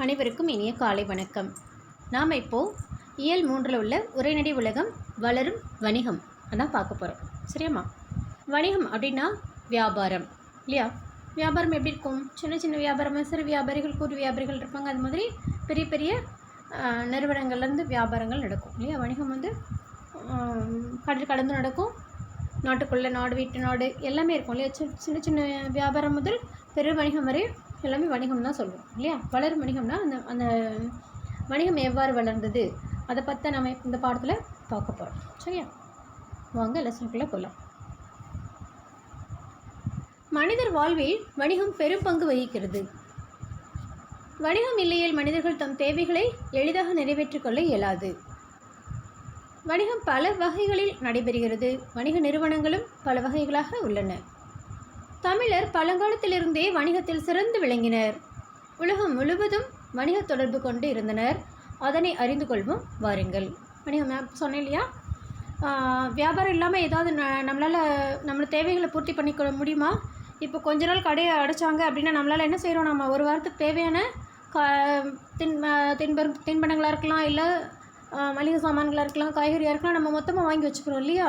அனைவருக்கும் இனிய காலை வணக்கம். நாம் இப்போது இயல் 3 உள்ள உரைநடை உலகம் வளரும் வணிகம் அதான் பார்க்க போகிறோம். சரியாம்மா? வணிகம் அப்படின்னா வியாபாரம் இல்லையா? வியாபாரம் எப்படி இருக்கும்? சின்ன சின்ன வியாபாரமாக சிறு வியாபாரிகள் கூறு வியாபாரிகள் இருப்பாங்க. அது மாதிரி பெரிய பெரிய நிறுவனங்கள்லேருந்து வியாபாரங்கள் நடக்கும் இல்லையா? வணிகம் வந்து கடல் கடந்து நடக்கும். நாட்டுக்குள்ளே நாடு வீட்டு நாடு எல்லாமே இருக்கும் இல்லையா? சின்ன சின்ன வியாபாரம் முதல் பெரு வணிகம் வரை எல்லாமே வணிகம் தான் சொல்லுவோம் இல்லையா? வளரும் வணிகம்னா அந்த வணிகம் எவ்வாறு வளர்ந்தது அதை பற்றி நம்ம இந்த பாடத்தில் பார்க்க போகிறோம். சரியா? வாங்க லெசனுக்குள்ளே போகலாம். மனிதர் வாழ்வில் வணிகம் பெரும் பங்கு வகிக்கிறது. வணிகம் இல்லையேல் மனிதர்கள் தம் தேவைகளை எளிதாக நிறைவேற்றிக் கொள்ள இயலாது. வணிகம் பல வகைகளில் நடைபெறுகிறது. வணிக நிறுவனங்களும் பல வகைகளாக உள்ளன. தமிழர் பழங்காலத்திலிருந்தே வணிகத்தில் சிறந்து விளங்கினர். உலகம் முழுவதும் வணிக தொடர்பு கொண்டு இருந்தனர். அதனை அறிந்து கொள்வோம் வாருங்கள். வணிகம் சொன்னேன் இல்லையா? வியாபாரம் இல்லாமல் ஏதாவது நம்மளோட தேவைகளை பூர்த்தி பண்ணிக்கொள்ள முடியுமா? இப்போ கொஞ்ச நாள் கடையை அடைச்சாங்க அப்படின்னா நம்மளால் என்ன செய்கிறோம்? நம்ம ஒரு வாரத்துக்கு தேவையான தின்பண்டங்களாக இருக்கலாம், இல்லை மளிகை சாமான்களாக இருக்கலாம், காய்கறியாக இருக்கலாம், நம்ம மொத்தமாக வாங்கி வச்சுக்கிறோம் இல்லையா?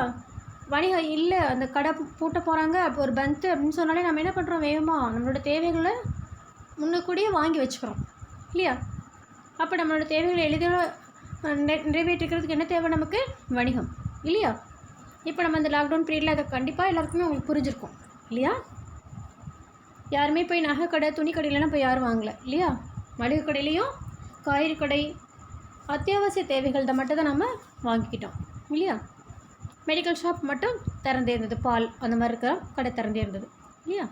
வணிகம் இல்லை, அந்த கடை பூட்ட போகிறாங்க ஒரு பந்து அப்படின்னு சொன்னாலே நம்ம என்ன பண்ணுறோம்? வேகமாக நம்மளோட தேவைகளை முன்னக்கூடியே வாங்கி வச்சுக்கிறோம் இல்லையா? அப்போ நம்மளோட தேவைகளை எளிதாக நிறைவேற்றிக்கிறதுக்கு என்ன தேவை? நமக்கு வணிகம் இல்லையா? இப்போ நம்ம இந்த லாக்டவுன் பீரியடில் அதை கண்டிப்பாக எல்லாருக்குமே உங்களுக்கு புரிஞ்சிருக்கும் இல்லையா? யாருமே போய் நகை கடை துணி கடையிலலாம் போய் யாரும் வாங்கலை இல்லையா? மளிகை கடையிலையும் காய்கறி கடை அத்தியாவசிய தேவைகள் தான் மட்டும் தான் நம்ம வாங்கிக்கிட்டோம் இல்லையா? மெடிக்கல் ஷாப் மட்டும் திறந்தே இருந்தது, பால் அந்த மாதிரி இருக்கிற கடை திறந்தே இருந்தது இல்லையா?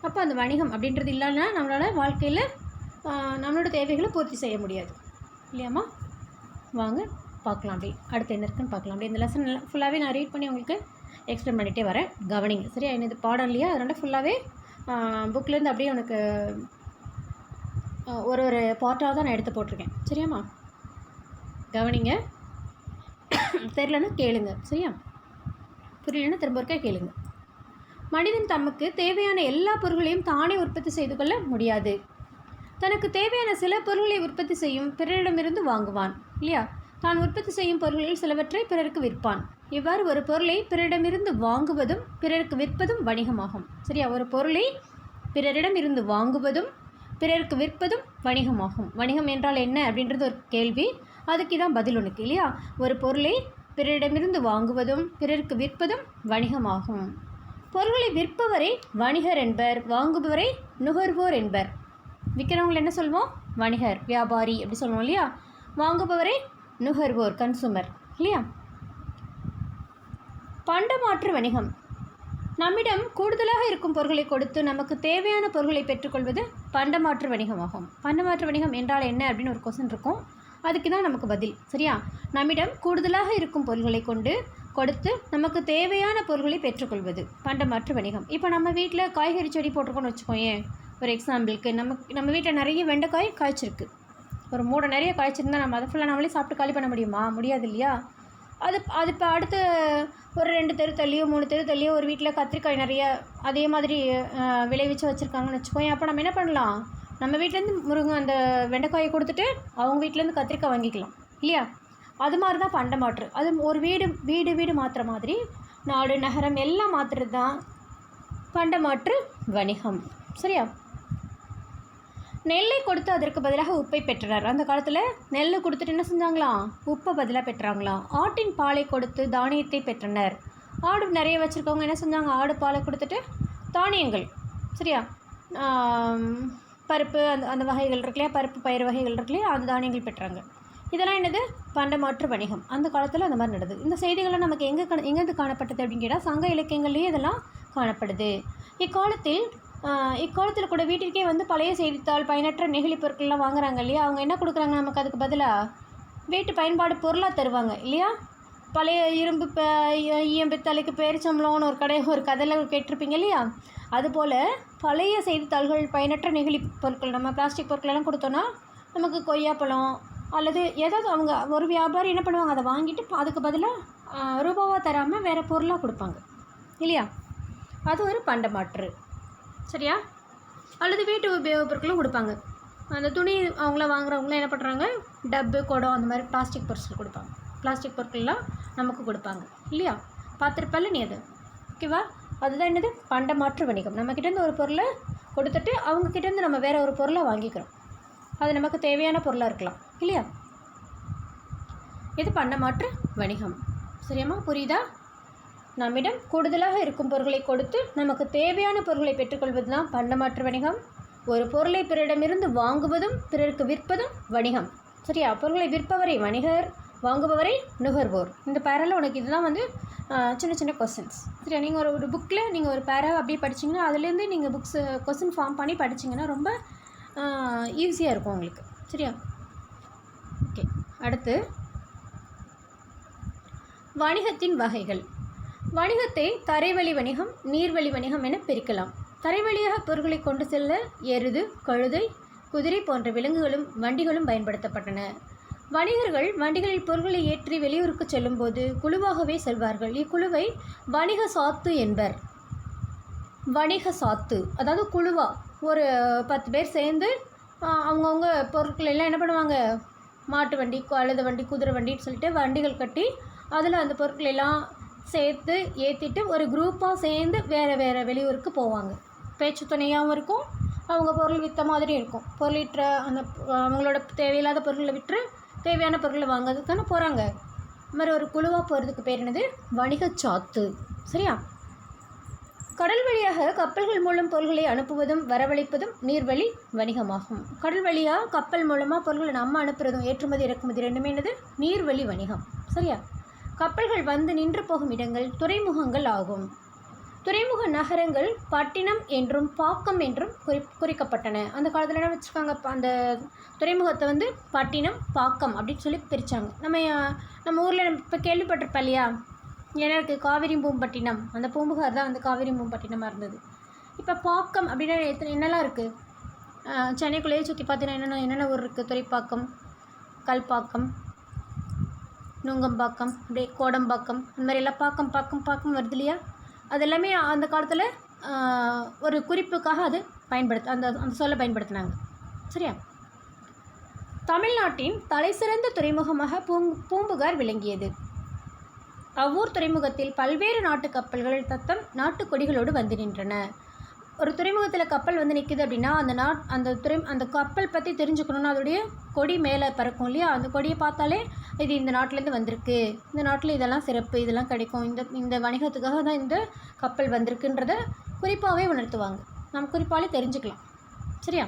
அப்போ அந்த வணிகம் அப்படின்றது இல்லைன்னா நம்மளோட வாழ்க்கையில் நம்மளோட தேவைகளை பூர்த்தி செய்ய முடியாது இல்லையாம்மா? வாங்க பார்க்கலாம். அப்படி அடுத்து என்ன இருக்குன்னு பார்க்கலாம். அப்படி இந்த லெசன் ஃபுல்லாகவே நான் ரீட் பண்ணி உங்களுக்கு எக்ஸ்பிளைன் பண்ணிகிட்டே வரேன். கவனிங்க. சரியா? இது பாடம் இல்லையா? அதனால் ஃபுல்லாகவே புக்கிலேருந்து அப்படியே உனக்கு ஒரு ஒரு பார்ட்டாக தான் நான் எடுத்து போட்டிருக்கேன். சரியாம்மா? கவனிங்க. தெரியலன்னா கேளுங்க. சரியா? புரியலன்னா திரும்ப ஒருக்கா கேளுங்க. மனிதன் தமக்கு தேவையான எல்லா பொருட்களையும் தானே உற்பத்தி செய்து கொள்ள முடியாது. தனக்கு தேவையான சில பொருட்களை உற்பத்தி செய்யும் பிறரிடமிருந்து வாங்குவான் இல்லையா? தான் உற்பத்தி செய்யும் பொருட்களில் சிலவற்றை பிறருக்கு விற்பான். இவ்வாறு ஒரு பொருளை பிறரிடமிருந்து வாங்குவதும் பிறருக்கு விற்பதும் வணிகமாகும். சரியா? ஒரு பொருளை பிறரிடம் இருந்து வாங்குவதும் பிறருக்கு விற்பதும் வணிகமாகும். வணிகம் என்றால் என்ன அப்படின்றது ஒரு கேள்வி. அதுக்கு தான் பதில் உனக்கு இல்லையா? ஒரு பொருளை பிறரிடமிருந்து வாங்குவதும் பிறருக்கு விற்பதும் வணிகமாகும். பொருள்களை விற்பவரை வணிகர் என்பர், வாங்குபவரை நுகர்வோர் என்பர். விற்கிறவங்களை என்ன சொல்வோம்? வணிகர், வியாபாரி அப்படி சொல்லுவோம் இல்லையா? வாங்குபவரை நுகர்வோர், கன்சூமர் இல்லையா? பண்டமாற்று வணிகம். நம்மிடம் கூடுதலாக இருக்கும் பொருட்களை கொடுத்து நமக்கு தேவையான பொருட்களை பெற்றுக்கொள்வது பண்டமாற்று வணிகமாகும். பண்டமாற்று வணிகம் என்றால் என்ன அப்படின்னு ஒரு கொஸ்டின் இருக்கும். அதுக்கு தான் நமக்கு பதில். சரியா? நம்மிடம் கூடுதலாக இருக்கும் பொருட்களை கொடுத்து நமக்கு தேவையான பொருட்களை பெற்றுக்கொள்வது பண்டமாற்று வணிகம். இப்போ நம்ம வீட்டில் காய்கறி செடி போட்டிருக்கோன்னு வச்சுக்கோங்க. ஒரு எக்ஸாம்பிளுக்கு நம்ம வீட்டில் நிறைய வெண்டைக்காய் காய்ச்சிருக்கு. ஒரு மூடை நிறைய காய்ச்சிருந்தால் நம்ம அதை ஃபுல்லாக நம்மளே சாப்பிட்டு காலி பண்ண முடியுமா? முடியாது இல்லையா? அது இப்போ அடுத்து ஒரு 2 தெரு தள்ளியோ 3 தெரு தள்ளியோ ஒரு வீட்டில் கத்திரிக்காய் நிறைய அதே மாதிரி விளைவிச்சு வச்சுருக்காங்கன்னு வச்சுக்கோங்க. அப்போ நம்ம என்ன பண்ணலாம்? நம்ம வீட்டிலேருந்து அந்த வெண்டைக்காயை கொடுத்துட்டு அவங்க வீட்டிலேருந்து கத்திரிக்காய் வாங்கிக்கலாம் இல்லையா? அது மாதிரி தான் பண்டமாற்று. அது ஒரு வீடு மாற்றுற மாதிரி நாடு நகரம் எல்லாம் மாற்றுறது தான் பண்டமாற்று வணிகம். சரியா? நெல்லை கொடுத்து அதற்கு பதிலாக உப்பை பெற்றார். அந்த காலத்தில் நெல்லை கொடுத்துட்டு என்ன செஞ்சாங்களாம்? உப்பை பதிலாக பெற்றாங்களாம். ஆட்டின் பாலை கொடுத்து தானியத்தை பெற்றனர். ஆடு நிறைய வச்சுருக்கவங்க என்ன செஞ்சாங்க? ஆடு பாலை கொடுத்துட்டு தானியங்கள், சரியா, பருப்பு அந்த வகைகள் இருக்கு இல்லையா? பருப்பு பயிர் வகைகள் இருக்கு இல்லையா? அந்த தானியங்கள் பெற்றாங்க. இதெல்லாம் என்னது? பண்டமாற்று வணிகம். அந்த காலத்தில் அந்த மாதிரி நடந்தது. இந்த செய்திகள்லாம் நமக்கு எங்கேருந்து காணப்பட்டது அப்படின்னு கேட்டால் சங்க இலக்கியங்கள்லேயே இதெல்லாம் காணப்படுது. இக்காலத்தில் கூட வீட்டிற்கே வந்து பழைய செய்தித்தாள் பயனற்ற நெகிழி பொருட்கள்லாம் வாங்குறாங்க இல்லையா? அவங்க என்ன கொடுக்குறாங்க நமக்கு? அதுக்கு பதிலாக வீட்டு பயன்பாடு பொருளாக தருவாங்க இல்லையா? பழைய ஈயம் பித்தளைக்கு பேரிச்சம்பளம்னு ஒரு கதையில் கேட்டிருப்பீங்க இல்லையா? அதுபோல் பழைய செய்தித்தாள்கள் பயனற்ற நெகிழி பொருட்கள் நம்ம பிளாஸ்டிக் பொருட்களெல்லாம் கொடுத்தோன்னா நமக்கு கொய்யாப்பழம் அல்லது ஏதாவது அவங்க ஒரு வியாபாரி என்ன பண்ணுவாங்க? அதை வாங்கிட்டு அதுக்கு பதிலாக ரூபாவாக தராமல் வேறு பொருளாக கொடுப்பாங்க இல்லையா? அது ஒரு பண்டமாற்று. சரியா? அல்லது வீட்டு உபயோகப் பொருட்களும் கொடுப்பாங்க. அந்த துணி அவங்களாம் வாங்குறவங்களாம் என்ன பண்ணுறாங்க, டப்பு குடம் அந்த மாதிரி பிளாஸ்டிக் பொருட்கள் கொடுப்பாங்க. பிளாஸ்டிக் பொருட்கள்லாம் நமக்கு கொடுப்பாங்க இல்லையா? பார்த்துருப்பல்ல நீ அது, ஓகேவா? அதுதான் என்னது, பண்டமாற்று வணிகம். நம்மக்கிட்டேருந்து ஒரு பொருளை கொடுத்துட்டு அவங்கக்கிட்டேருந்து நம்ம வேறு ஒரு பொருளை வாங்கிக்கிறோம். அது நமக்கு தேவையான பொருளாக இருக்கலாம் இல்லையா? இது பண்டமாற்று வணிகம். சரியாம்மா, புரியுதா? நம்மிடம் கூடுதலாக இருக்கும் பொருட்களை கொடுத்து நமக்கு தேவையான பொருட்களை பெற்றுக்கொள்வது தான் பண்டமாற்று வணிகம். ஒரு பொருளை பிறரிடமிருந்து வாங்குவதும் பிறருக்கு விற்பதும் வணிகம். சரியா? பொருட்களை விற்பவரை வணிகர், வாங்குபவரை நுகர்வோர். இந்த பேரால உனக்கு இதுதான் வந்து சின்ன சின்ன கொஸ்டின்ஸ். சரியா? நீங்கள் ஒரு புக்கில் நீங்கள் ஒரு பேரா அப்படியே படிச்சிங்கன்னா அதுலேருந்து நீங்கள் கொஸ்டின் ஃபார்ம் பண்ணி படிச்சிங்கன்னா ரொம்ப ஈஸியாக இருக்கும் உங்களுக்கு. சரியா? ஓகே, அடுத்து வணிகத்தின் வகைகள். வணிகத்தை தரைவழி வணிகம், நீர்வழி வணிகம் என பிரிக்கலாம். தரைவழியாக பொருட்களை கொண்டு செல்ல எருது, கழுதை, குதிரை போன்ற விலங்குகளும் வண்டிகளும் பயன்படுத்தப்பட்டன. வணிகர்கள் வண்டிகளில் பொருட்களை ஏற்றி வெளியூருக்கு செல்லும்போது குழுவாகவே செல்வார்கள். இக்குழுவை வணிக சாத்து என்பர். வணிக சாத்து அதாவது குழுவா ஒரு 10 பேர் சேர்ந்து அவங்கவுங்க பொருட்கள் எல்லாம் என்ன பண்ணுவாங்க, மாட்டு வண்டி, கழுதை வண்டி, குதிரை வண்டின்னு சொல்லிட்டு வண்டிகள் கட்டி அதில் அந்த பொருட்கள் எல்லாம் சேர்த்து ஏற்றிட்டு ஒரு குரூப்பாக சேர்ந்து வேறு வேறு வெளியூருக்கு போவாங்க. பேச்சு துணையாகவும் இருக்கும், அவங்க பொருள் விற்ற மாதிரி இருக்கும். பொருளிற்ற அந்த அவங்களோட தேவையில்லாத பொருட்களை விற்று தேவையான பொருட்களை வாங்கிறதுக்கான போகிறாங்க. இது மாதிரி ஒரு குழுவாக போகிறதுக்கு பேர் என்னது, வணிகச்சாத்து. சரியா? கடல் வழியாக கப்பல்கள் மூலம் பொருட்களை அனுப்புவதும் வரவழைப்பதும் நீர்வழி வணிகமாகும். கடல் வழியாக கப்பல் மூலமாக பொருட்களை நம்ம அனுப்புறதும் ஏற்றுமதி இறக்குமதி ரெண்டுமே என்னது, நீர்வழி வணிகம். சரியா? கப்பல்கள் வந்து நின்று போகும் இடங்கள் துறைமுகங்கள் ஆகும். துறைமுக நகரங்கள் பட்டினம் என்றும் பாக்கம் என்றும் குறிக்கப்பட்டன. அந்த காலத்தில் என்ன வச்சுருக்காங்க, அந்த துறைமுகத்தை வந்து பட்டினம், பாக்கம் அப்படின்னு சொல்லி பிரித்தாங்க. நம்ம ஊரில் இப்போ கேள்விப்பட்டிருப்போம் இல்லையா, ஏன்னா இருக்குது காவிரி பூம்பட்டினம், அந்த பூம்புகார் தான் வந்து காவிரி பூம்பட்டினமாக இருந்தது. இப்போ பாக்கம் அப்படின்னா என்னெல்லாம் இருக்குது, சென்னைக்குள்ளேயே சுற்றி பார்த்தீங்கன்னா என்னென்ன ஊர் இருக்குது, துறைப்பாக்கம், கல்பாக்கம், நுங்கம்பாக்கம், அப்படியே கோடம்பாக்கம், அந்த மாதிரி எல்லாம் பாக்கம் பாக்கம் பாக்கம் வருது இல்லையா? அது எல்லாமே அந்த காலத்தில் ஒரு குறிப்புக்காக அது அந்த சொல்லை பயன்படுத்தினாங்க. சரியா? தமிழ்நாட்டின் தலைசிறந்த துறைமுகமாக பூம்புகார் விளங்கியது. அவ்வூர் துறைமுகத்தில் பல்வேறு நாட்டு கப்பல்கள் தத்தம் நாட்டு கொடிகளோடு வந்து நின்றன. ஒரு துறைமுகத்தில் கப்பல் வந்து நிற்கிது அப்படின்னா அந்த கப்பல் பற்றி தெரிஞ்சுக்கணுன்னா அதோடைய கொடி மேலே பறக்கும் இல்லையா? அந்த கொடியை பார்த்தாலே இது இந்த நாட்டிலேருந்து வந்திருக்கு, இந்த நாட்டில் இதெல்லாம் சிறப்பு, இதெல்லாம் கிடைக்கும், இந்த வணிகத்துக்காக தான் இந்த கப்பல் வந்திருக்குன்றத குறிப்பாகவே உணர்த்துவாங்க. நம்ம குறிப்பாலே தெரிஞ்சுக்கலாம். சரியா?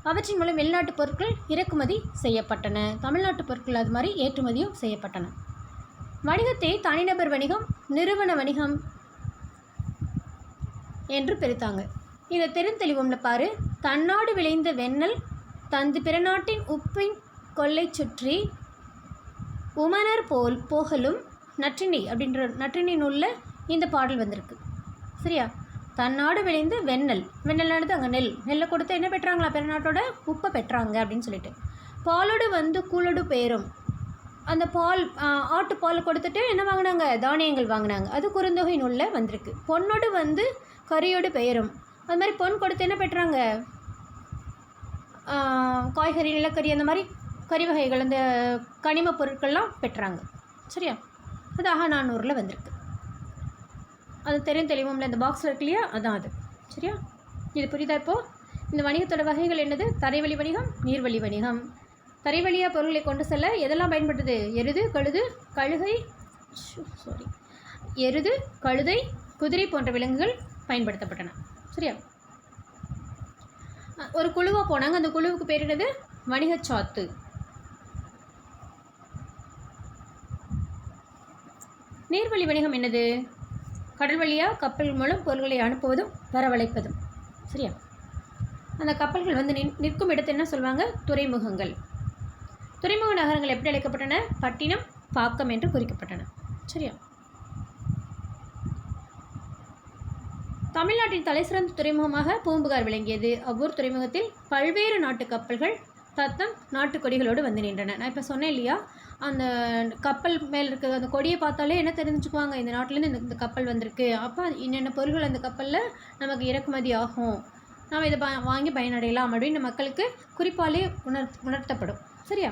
அவற்றின் மூலம் வெளிநாட்டு பொருட்கள் இறக்குமதி செய்யப்பட்டன. தமிழ்நாட்டு பொருட்கள் அது மாதிரி ஏற்றுமதியும் செய்யப்பட்டன. வணிகத்தை தனிநபர் வணிகம், நிறுவன வணிகம் என்று பிரித்தாங்க. இதை தெரிந்தெளிவோம்ல பாரு. தன்னாடு விளைந்த வெண்ணெல் தந்து பிற நாட்டின் உப்பின் கொள்ளை சுற்றி உமனர் போல் போகலும் நற்றிணை அப்படின்ற நற்றிணை நூலில் இந்த பாடல் வந்திருக்கு. சரியா? தன்னாடு விளைந்த வெண்ணெல், வெண்ணெல்னானது அங்கே நெல்லை கொடுத்து என்ன பெற்றாங்களா, பிற நாட்டோட உப்பை பெற்றாங்க அப்படின்னு சொல்லிட்டு. பாலோடு வந்து கூலோடு பேரும், அந்த பால் ஆட்டு பால் கொடுத்துட்டு என்ன வாங்கினாங்க, தானியங்கள் வாங்கினாங்க. அது குறுந்தொகை நூலில் வந்திருக்கு. பொண்ணோடு வந்து கறியோடு பெயரும், அது மாதிரி பொன் கொடுத்து என்ன பெற்றாங்க, காய்கறி, நிலக்கரி, அந்த மாதிரி கறி வகைகள், அந்த கனிம பொருட்கள்லாம் பெற்றாங்க. சரியா? அது அகநானூரில் வந்திருக்கு. அது தெளிவும்ல இந்த பாக்ஸில் இருக்கு இல்லையா, அதான் அது. சரியா? இது புரியுதா? இப்போது இந்த வணிகத்தோட வகைகள் என்னது, தரைவழி வணிகம், நீர்வழி வணிகம். தரைவழியாக பொருட்களை கொண்டு செல்ல எதெல்லாம் பயன்படுது, எருது, கழுதை, குதிரை போன்ற விலங்குகள் பயன்படுத்தப்பட்டன. சரியா? ஒரு குழுவாக போனாங்க. அந்த குழுவுக்கு பேர் என்னது, வணிகச்சாத்து. நீர்வழி வணிகம் என்னது, கடல் வழியாக கப்பல் மூலம் பொருட்களை அனுப்புவதும் வரவழைப்பதும். சரியா? அந்த கப்பல்கள் வந்து நிற்கும் இடத்தை என்ன சொல்லுவாங்க, துறைமுகங்கள். துறைமுக நகரங்கள் எப்படி அழைக்கப்பட்டன, பட்டினம், பாக்கம் என்று குறிக்கப்பட்டன. சரியா? தமிழ்நாட்டின் தலைசிறந்த துறைமுகமாக பூம்புகார் விளங்கியது. அவ்வூர் துறைமுகத்தில் பல்வேறு நாட்டு கப்பல்கள் தத்தம் நாட்டு கொடிகளோடு வந்து நின்றன. நான் இப்போ சொன்னேன் இல்லையா, அந்த கப்பல் மேலே இருக்கிற அந்த கொடியை பார்த்தாலே என்ன தெரிஞ்சுக்குவாங்க, இந்த நாட்டிலேருந்து இந்த கப்பல் வந்திருக்கு, அப்போ என்னென்ன பொருட்கள் அந்த கப்பலில் நமக்கு இறக்குமதி ஆகும், நாம் இதை வாங்கி பயனடையலாம் அப்படின்னு மக்களுக்கு குறிப்பாலே உணர்த்தப்படும். சரியா?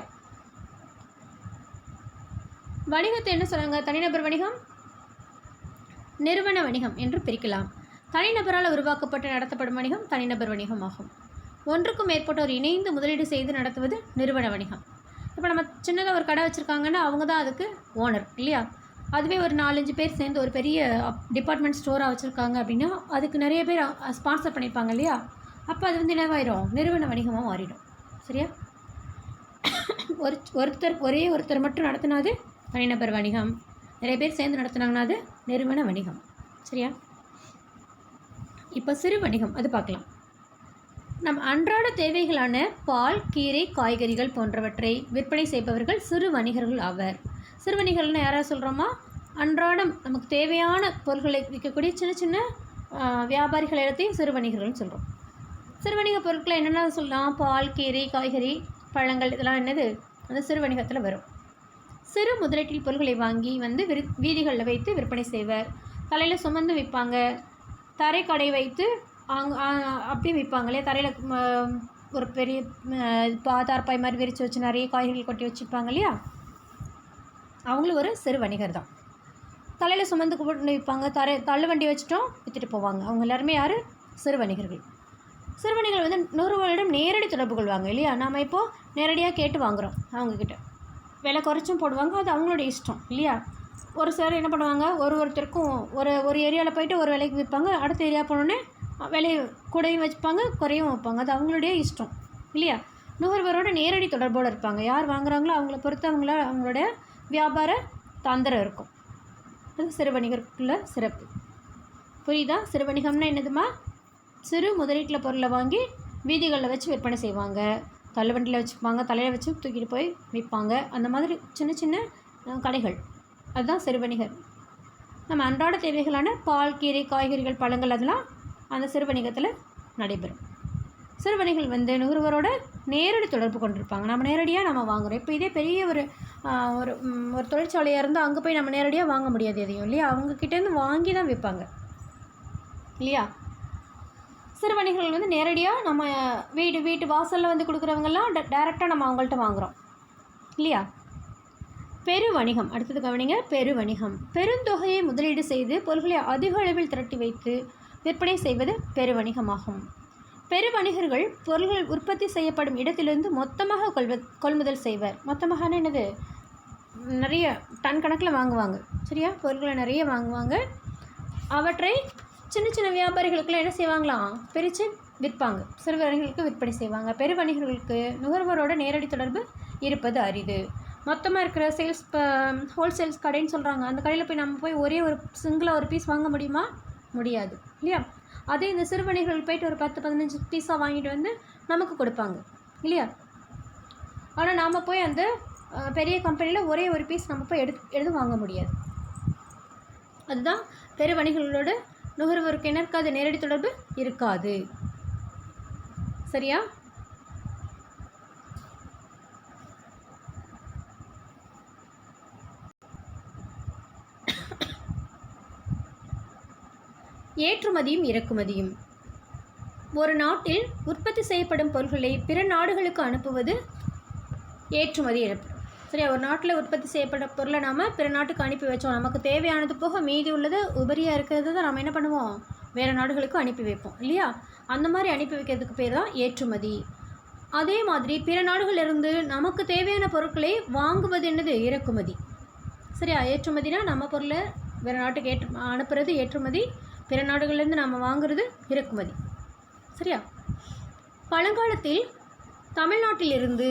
வணிகத்தை என்ன சொல்கிறாங்க? தனிநபர் வணிகம், நிறுவன வணிகம் என்று பிரிக்கலாம். தனிநபரால் உருவாக்கப்பட்டு நடத்தப்படும் வணிகம் தனிநபர் வணிகம் ஆகும். ஒன்றுக்கும் மேற்பட்டோர் இணைந்து முதலீடு செய்து நடத்துவது நிறுவன வணிகம். இப்போ நம்ம சின்னதாக ஒரு கடை வச்சுருக்காங்கன்னா அவங்க தான் அதுக்கு ஓனர் இல்லையா? அதுவே ஒரு 4-5 பேர் சேர்ந்து ஒரு பெரிய டிபார்ட்மெண்ட் ஸ்டோராக வச்சுருக்காங்க அப்படின்னா அதுக்கு நிறைய பேர் ஸ்பான்சர் பண்ணியிருப்பாங்க இல்லையா? அப்போ அது வந்து என்னவாயிரும்? நிறுவன வணிகமாக மாறிடும். சரியா? ஒரே ஒருத்தர் மட்டும் நடத்தினாது தனிநபர் வணிகம், நிறைய பேர் சேர்ந்து நடத்தினாங்கன்னா அது நிறுவன வணிகம். சரியா? இப்போ சிறு வணிகம் அது பார்க்கலாம். நம் அன்றாட தேவைகளான பால், கீரை, காய்கறிகள் போன்றவற்றை விற்பனை செய்பவர்கள் சிறு வணிகர்கள் ஆவர். சிறு வணிகர்கள்னு யாராவது சொல்கிறோமா? அன்றாடம் நமக்கு தேவையான பொருட்களை விற்கக்கூடிய சின்ன சின்ன வியாபாரிகள் எல்லாத்தையும் சிறு வணிகர்கள்னு சொல்கிறோம். சிறு வணிக பொருட்களை என்னென்ன சொல்லலாம்? பால், கீரை, காய்கறி, பழங்கள் இதெல்லாம் என்னது அந்த சிறு வணிகத்தில் வரும். சிறு முதலீட்டில் பொருட்களை வாங்கி வந்து வீதிகளில் வைத்து விற்பனை செய்வர். தலையில் சுமந்து விற்பாங்க. தரை கடை வைத்து அப்படியே விற்பாங்க இல்லையா? தரையில் ஒரு பெரிய தார்பாய் மாதிரி விரித்து வச்சு நிறைய காய்கறிகள் கொட்டி வச்சுருப்பாங்க இல்லையா? அவங்களும் ஒரு சிறு வணிகர் தான். தலையில் சுமந்து கொண்டு விற்பாங்க. தள்ளு வண்டி வச்சுட்டோம் விற்றுட்டு போவாங்க. அவங்க எல்லாருமே யார்? சிறு வணிகர்கள். சிறு வணிகர்கள் வந்து நுகர்வோரிடம் நேரடி தொடர்பு கொள்வாங்க இல்லையா? நாம் இப்போது நேரடியாக கேட்டு வாங்குகிறோம் அவங்கக்கிட்ட. விலை குறைச்சும் போடுவாங்க, அது அவங்களோட இஷ்டம் இல்லையா? ஒரு சிலர் என்ன பண்ணுவாங்க, ஒருத்தருக்கும் ஒரு ஏரியாவில் போய்ட்டு ஒரு விலைக்கு விற்பாங்க, அடுத்த ஏரியா போனோடனே விலை கூடையும் வச்சுப்பாங்க, குறையும் வைப்பாங்க. அது அவங்களுடைய இஷ்டம் இல்லையா? நுகர்வோரோட நேரடி தொடர்போடு இருப்பாங்க. யார் வாங்குகிறாங்களோ அவங்கள பொறுத்து அவங்களோட வியாபார தந்திரம் இருக்கும். அது சிறு வணிகருக்குள்ள சிறப்பு. புரியுதா? சிறு வணிகம்னா என்னதுமா? சிறு முதலீட்டில் பொருளை வாங்கி வீதிகளில் வச்சு விற்பனை செய்வாங்க. தள்ளுவண்டியில் வச்சுப்பாங்க, தலையில் வச்சு தூக்கிட்டு போய் விற்பாங்க. அந்த மாதிரி சின்ன சின்ன கடைகள், அதுதான் சிறு வணிகர். நம்ம அன்றாட தேவைகளான பால், கீரை, காய்கறிகள், பழங்கள் அதெல்லாம் அந்த சிறு வணிகத்தில் நடைபெறும். சிறு வணிகர்கள் வந்து நுகர்வோரோட நேரடி தொடர்பு கொண்டிருப்பாங்க. நம்ம நேரடியாக நம்ம வாங்குகிறோம். இப்போ இதே பெரிய ஒரு ஒரு தொழிற்சாலையாக இருந்தால் அங்கே போய் நம்ம நேரடியாக வாங்க முடியாது எதையும் இல்லையா? அவங்கக்கிட்டேருந்து வாங்கி தான் விற்பாங்க இல்லையா? சிறு வணிகர்கள் வந்து நேரடியாக நம்ம வீட்டு வாசலில் வந்து கொடுக்குறவங்கெல்லாம் டேரெக்டாக நம்ம அவங்கள்ட்ட வாங்குகிறோம் இல்லையா? பெரு வணிகம் அடுத்தது கவனிங்க. பெரு வணிகம் பெருந்தொகையை முதலீடு செய்து பொருட்களை அதிக அளவில் திரட்டி வைத்து விற்பனை செய்வது பெரு வணிகமாகும். பெரு வணிகர்கள் பொருள்கள் உற்பத்தி செய்யப்படும் இடத்திலிருந்து மொத்தமாக கொள்முதல் செய்வர். மொத்தமாக என்னது? நிறைய டன் கணக்கில் வாங்குவாங்க. சரியா? பொருட்களை நிறைய வாங்குவாங்க. அவற்றை சின்ன சின்ன வியாபாரிகளுக்கெல்லாம் என்ன செய்வாங்களாம்? பிரித்து விற்பாங்க. சிறு வணிகர்களுக்கு விற்பனை செய்வாங்க. பெரு வணிகர்களுக்கு நுகர்வோரோட நேரடி தொடர்பு இருப்பது அரிது. மொத்தமாக இருக்கிற சேல்ஸ் ஹோல்சேல்ஸ் கடைன்னு சொல்கிறாங்க. அந்த கடையில் போய் நம்ம போய் ஒரே ஒரு சிங்கிளாக ஒரு பீஸ் வாங்க முடியுமா? முடியாது இல்லையா? அதே இந்த சிறு வணிகர்கள் போய்ட்டு ஒரு 10-15 பீஸாக வாங்கிட்டு வந்து நமக்கு கொடுப்பாங்க இல்லையா? ஆனால் நாம் போய் அந்த பெரிய கம்பெனியில் ஒரே ஒரு பீஸ் நம்ம போய் எடுத்து வாங்க முடியாது. அதுதான் பெரு வணிகர்களோட நுகர்வோருக்கு என்ன இருக்காது? நேரடி தொடர்பு இருக்காது. சரியா? ஏற்றுமதியும் இறக்குமதியும். ஒரு நாட்டில் உற்பத்தி செய்யப்படும் பொருட்களை பிற நாடுகளுக்கு அனுப்புவது ஏற்றுமதி எனப்படும். சரியா? ஒரு நாட்டில் உற்பத்தி செய்யப்பட்ட பொருளை நாம் பிற நாட்டுக்கு அனுப்பி வச்சோம். நமக்கு தேவையானது போக மீதி உள்ளது உபரியாக இருக்கிறது தான் நம்ம என்ன பண்ணுவோம்? வேறு நாடுகளுக்கு அனுப்பி வைப்போம் இல்லையா? அந்த மாதிரி அனுப்பி வைக்கிறதுக்கு பேர் தான் ஏற்றுமதி. அதே மாதிரி பிற நாடுகளிலிருந்து நமக்கு தேவையான பொருட்களை வாங்குவது என்னது? இறக்குமதி. சரியா? ஏற்றுமதினா நம்ம பொருளை வேறு நாட்டுக்கு அனுப்புறது ஏற்றுமதி. பிற நாடுகள்லேருந்து நம்ம வாங்குறது இறக்குமதி. சரியா? பழங்காலத்தில் தமிழ்நாட்டிலிருந்து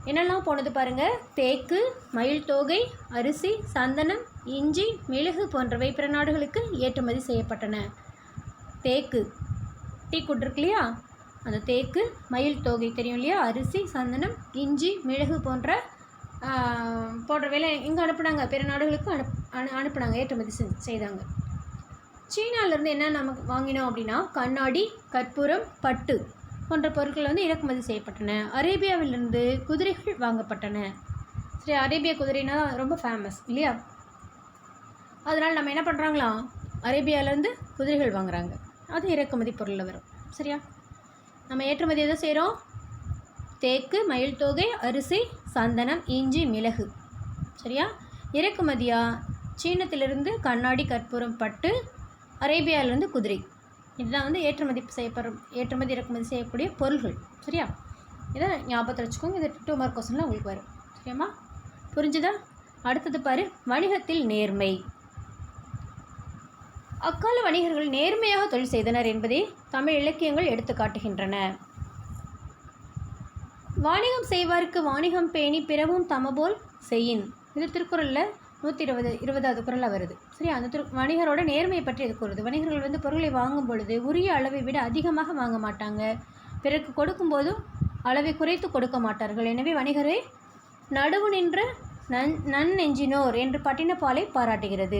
என்னெல்லாம் போனது பாருங்கள். தேக்கு, மயில் தோகை, அரிசி, சந்தனம், இஞ்சி, மிளகு போன்றவை பிற நாடுகளுக்கு ஏற்றுமதி செய்யப்பட்டன. தேக்கு டீ குட் இருக்கு இல்லையா? அந்த தேக்கு, மயில் தோகை தெரியும் இல்லையா? அரிசி, சந்தனம், இஞ்சி, மிளகு போன்றவையில் எங்கே அனுப்புனாங்க? பிற நாடுகளுக்கு அனுப்புனாங்க, ஏற்றுமதி செய்தாங்க. சீனாவிலேருந்து என்ன நமக்கு வாங்கினோம் அப்படின்னா கண்ணாடி, கற்பூரம், பட்டு போன்ற பொருட்கள் வந்து இறக்குமதி செய்யப்பட்டன. அரேபியாவிலிருந்து குதிரைகள் வாங்கப்பட்டன. சரி, அரேபிய குதிரைனா ரொம்ப ஃபேமஸ் இல்லையா? அதனால் நம்ம என்ன பண்ணுறாங்களாம்? அரேபியாவிலேருந்து குதிரைகள் வாங்குகிறாங்க. அது இறக்குமதி பொருளில் வரும். சரியா? நம்ம ஏற்றுமதி எதை செய்கிறோம்? தேக்கு, மயில் தொகை, அரிசி, சந்தனம், இஞ்சி, மிளகு. சரியா? இறக்குமதியாக சீனத்திலிருந்து கண்ணாடி, கற்பூரம், பட்டு, அரேபியாவிலேருந்து குதிரை. இதுதான் வந்து ஏற்றுமதி இறக்குமதி செய்யக்கூடிய பொருள்கள். சரியா? இதை ஞாபகத்தில் வச்சுக்கோங்க. இது 2 மார்க் கொஸ்டினில் உங்களுக்கு வரும். சரியாம்மா? புரிஞ்சுதா? அடுத்தது பாரு, வணிகத்தில் நேர்மை. அக்கால வணிகர்கள் நேர்மையாக தொழில் செய்தனர் என்பதை தமிழ் இலக்கியங்கள் எடுத்து காட்டுகின்றன. வாணிகம் செய்வாருக்கு வாணிகம் பேணி பிறவும் தமபோல் செய்யின். இது திருக்குறளில் 120வது குறளில் வருது. சரி, அந்த வணிகரோட நேர்மையை பற்றி இது கூறுது. வணிகர்கள் வந்து பொருளை வாங்கும் பொழுது உரிய அளவை விட அதிகமாக வாங்க மாட்டாங்க. பிறகு கொடுக்கும்போதும் அளவை குறைத்து கொடுக்க மாட்டார்கள். எனவே வணிகரை நடுவு நின்ற நன்னெஞ்சினோர் என்று பட்டினப்பாலை பாராட்டுகிறது.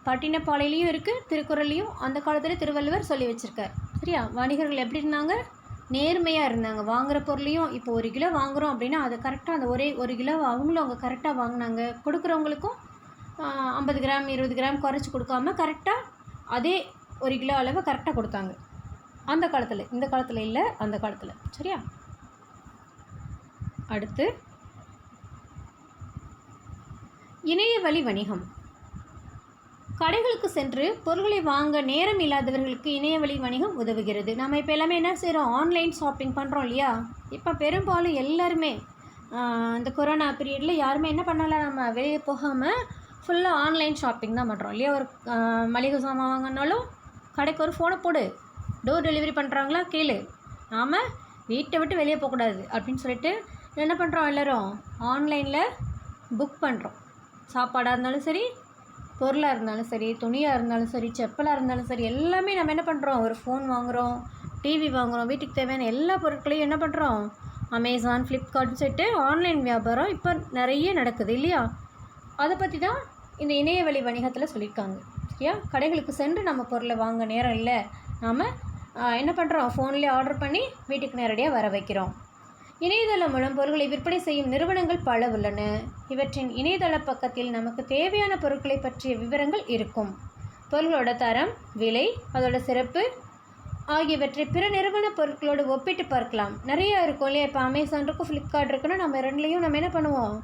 பட்டினப்பாலையிலையும் இருக்குது, திருக்குறள்லையும் அந்த காலத்தில் திருவள்ளுவர் சொல்லி வச்சுருக்கார். சரியா? வணிகர்கள் எப்படி இருந்தாங்க? நேர்மையாக இருந்தாங்க. வாங்குகிற பொருளையும் இப்போ 1 கிலோ வாங்குகிறோம் அப்படின்னா அதை கரெக்டாக அந்த ஒரே 1 கிலோ அவங்களும் அவங்க கரெக்டாக வாங்கினாங்க. கொடுக்குறவங்களுக்கும் 50 கிராம் 20 கிராம் குறைச்சி கொடுக்காம கரெக்டாக அதே 1 கிலோ அளவை கரெக்டாக கொடுத்தாங்க அந்த காலத்தில். இந்த காலத்தில் இல்லை, அந்த காலத்தில். சரியா? அடுத்து இணைய வழி வணிகம். கடைகளுக்கு சென்று பொருட்களை வாங்க நேரம் இல்லாதவர்களுக்கு இணைய வழி வணிகம் உதவுகிறது. நம்ம இப்போ எல்லாமே என்ன செய்கிறோம்? ஆன்லைன் ஷாப்பிங் பண்ணுறோம் இல்லையா? இப்போ பெரும்பாலும் எல்லாருமே இந்த கொரோனா பீரியடில் யாருமே என்ன பண்ணலாம், நம்ம வெளியே போகாமல் ஃபுல்லாக ஆன்லைன் ஷாப்பிங் தான் பண்ணுறோம் இல்லையா? ஒரு மளிகை சாமான் வாங்கினாலும் கடைக்கு ஒரு ஃபோனை போடு, டோர் டெலிவரி பண்ணுறாங்களா கேளு, நாம் வீட்டை விட்டு வெளியே போகக்கூடாது அப்படின்னு சொல்லிட்டு என்ன பண்ணுறோம்? எல்லோரும் ஆன்லைனில் புக் பண்ணுறோம். சாப்பாடாக இருந்தாலும் சரி, பொருளாக இருந்தாலும் சரி, துணியாக இருந்தாலும் சரி, செப்பலாக இருந்தாலும் சரி, எல்லாமே நம்ம என்ன பண்ணுறோம்? ஒரு ஃபோன் வாங்குகிறோம், டிவி வாங்குகிறோம், வீட்டுக்கு தேவையான எல்லா பொருட்களையும் என்ன பண்ணுறோம்? அமேசான், ஃப்ளிப்கார்ட்னு சொல்லிட்டு ஆன்லைன் வியாபாரம் இப்போ நிறைய நடக்குது இல்லையா? அதை பற்றி தான் இந்த இணையவழி வணிகத்தில் சொல்லியிருக்காங்க. சரியா? கடைகளுக்கு சென்று நம்ம பொருளை வாங்க நேரம் இல்லை, நாம் என்ன பண்ணுறோம்? ஃபோன்லேயே ஆர்டர் பண்ணி வீட்டுக்கு நேரடியாக வர வைக்கிறோம். இணையதளம் மூலம் பொருட்களை விற்பனை செய்யும் நிறுவனங்கள் பல உள்ளன. இவற்றின் இணையதள பக்கத்தில் நமக்கு தேவையான பொருட்களை பற்றிய விவரங்கள் இருக்கும். பொருட்களோட தரம், விலை, அதோட சிறப்பு ஆகியவற்றை பிற நிறுவன பொருட்களோடு ஒப்பிட்டு பார்க்கலாம். நிறையா இருக்கும் இல்லையா? இப்போ அமேசான் இருக்கும், ஃப்ளிப்கார்ட் இருக்குன்னா நம்ம ரெண்டுலேயும் நம்ம என்ன பண்ணுவோம்?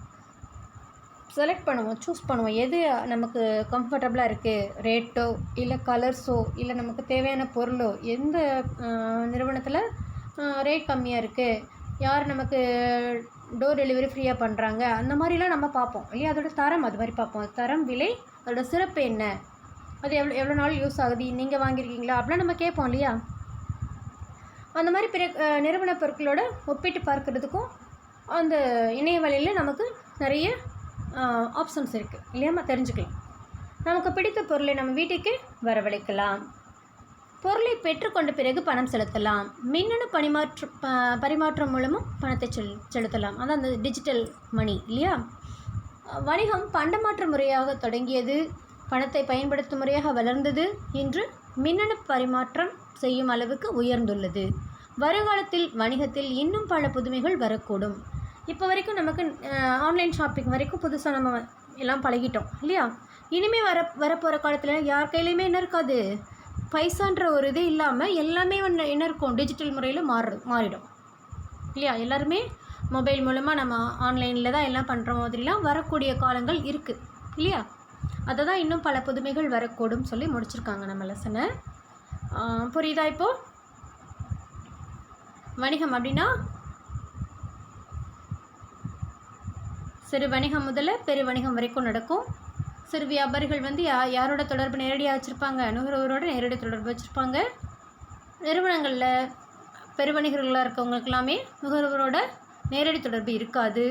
செலக்ட் பண்ணுவோம், சூஸ் பண்ணுவோம். எது நமக்கு கம்ஃபர்டபுளாக இருக்குது, ரேட்டோ இல்லை கலர்ஸோ இல்லை நமக்கு தேவையான பொருளோ, எந்த நிறுவனத்தில் ரேட் கம்மியாக இருக்குது, யார் நமக்கு டோர் டெலிவரி ஃப்ரீயாக பண்ணுறாங்க, அந்த மாதிரிலாம் நம்ம பார்ப்போம் இல்லையா? அதோட தரம் அது மாதிரி பார்ப்போம். தரம், விலை, அதோட சிறப்பு என்ன, அது எவ்வளோ நாள் யூஸ் ஆகுது, நீங்கள் வாங்கியிருக்கீங்களா அப்படிலாம் நம்ம கேட்போம் இல்லையா? அந்த மாதிரி பிற நிறுவன பொருட்களோட ஒப்பிட்டு பார்க்குறதுக்கும் அந்த இணைய வழியில் நமக்கு நிறைய ஆப்ஷன்ஸ் இருக்குது இல்லையா? தெரிஞ்சுக்கலாம். நமக்கு பிடித்த பொருளை நம்ம வீட்டுக்கு வரவழைக்கலாம். பொருளை பெற்றுக்கொண்ட பிறகு பணம் செலுத்தலாம். மின்னணு பரிமாற்றம் மூலமும் பணத்தை செலுத்தலாம். அதான் அந்த டிஜிட்டல் மணி இல்லையா? வணிகம் பண்டமாற்று முறையாக தொடங்கியது, பணத்தை பயன்படுத்தும் முறையாக வளர்ந்தது, இன்று மின்னணு பரிமாற்றம் செய்யும் அளவுக்கு உயர்ந்துள்ளது. வருங்காலத்தில் வணிகத்தில் இன்னும் பல புதுமைகள் வரக்கூடும். இப்போ வரைக்கும் நமக்கு ஆன்லைன் ஷாப்பிங் வரைக்கும் புதுசாக நம்ம எல்லாம் பழகிட்டோம் இல்லையா? இனிமேல் வரப்போகிற காலத்தில் யார் கையிலையுமே என்ன இருக்காது, பைசான்ற ஒரு இது இல்லாமல் எல்லாமே என்ன இருக்கும்? டிஜிட்டல் முறையில் மாறிடும் இல்லையா? எல்லாருமே மொபைல் மூலமாக நம்ம ஆன்லைனில் தான் எல்லாம் பண்ணுற மாதிரிலாம் வரக்கூடிய காலங்கள் இருக்குது இல்லையா? அதை தான் இன்னும் பல புதுமைகள் வரக்கூடும் சொல்லி முடிச்சிருக்காங்க நம்ம லெசனை. புரியுதா? இப்போது வணிகம் அப்படின்னா சிறு வணிகம் முதல்ல பெரு வணிகம் வரைக்கும் நடக்கும். சிறு வியாபாரிகள் வந்து யாரோட தொடர்பு நேரடியாக வச்சுருப்பாங்க? நுகர்வோரோட நேரடி தொடர்பு வச்சுருப்பாங்க. நிறுவனங்களில் பெருவணிகர்களாக இருக்கவங்களுக்கு எல்லாமே நுகர்வோரோட நேரடி தொடர்பு இருக்காது.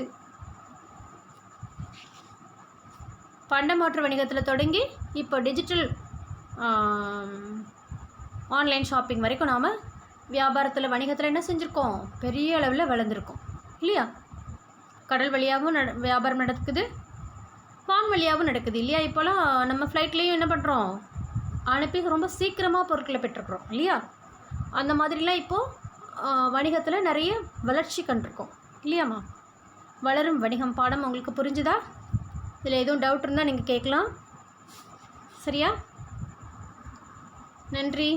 பண்டமாற்று வணிகத்தில் தொடங்கி இப்போ டிஜிட்டல் ஆன்லைன் ஷாப்பிங் வரைக்கும் நாம் வியாபாரத்தில் வணிகத்தில் என்ன செஞ்சுருக்கோம்? பெரிய அளவில் வளர்ந்துருக்கோம் இல்லையா? கடல் வழியாகவும் வியாபாரம் நடக்குது, வான் வழியாகவும் நடக்குது இல்லையா? இப்போலாம் நம்ம ஃப்ளைட்லேயும் என்ன பண்ணுறோம்? அனுப்பி ரொம்ப சீக்கிரமாக பொருட்களை பெற்றுக்கிறோம் இல்லையா? அந்த மாதிரிலாம் இப்போது வணிகத்தில் நிறைய வளர்ச்சி கண்டிருக்கோம் இல்லையாம்மா? வளரும் வணிகம் பாடம் உங்களுக்கு புரிஞ்சுதா? இதில் எதுவும் டவுட் இருந்தால் நீங்கள் கேட்கலாம். சரியா? நன்றி.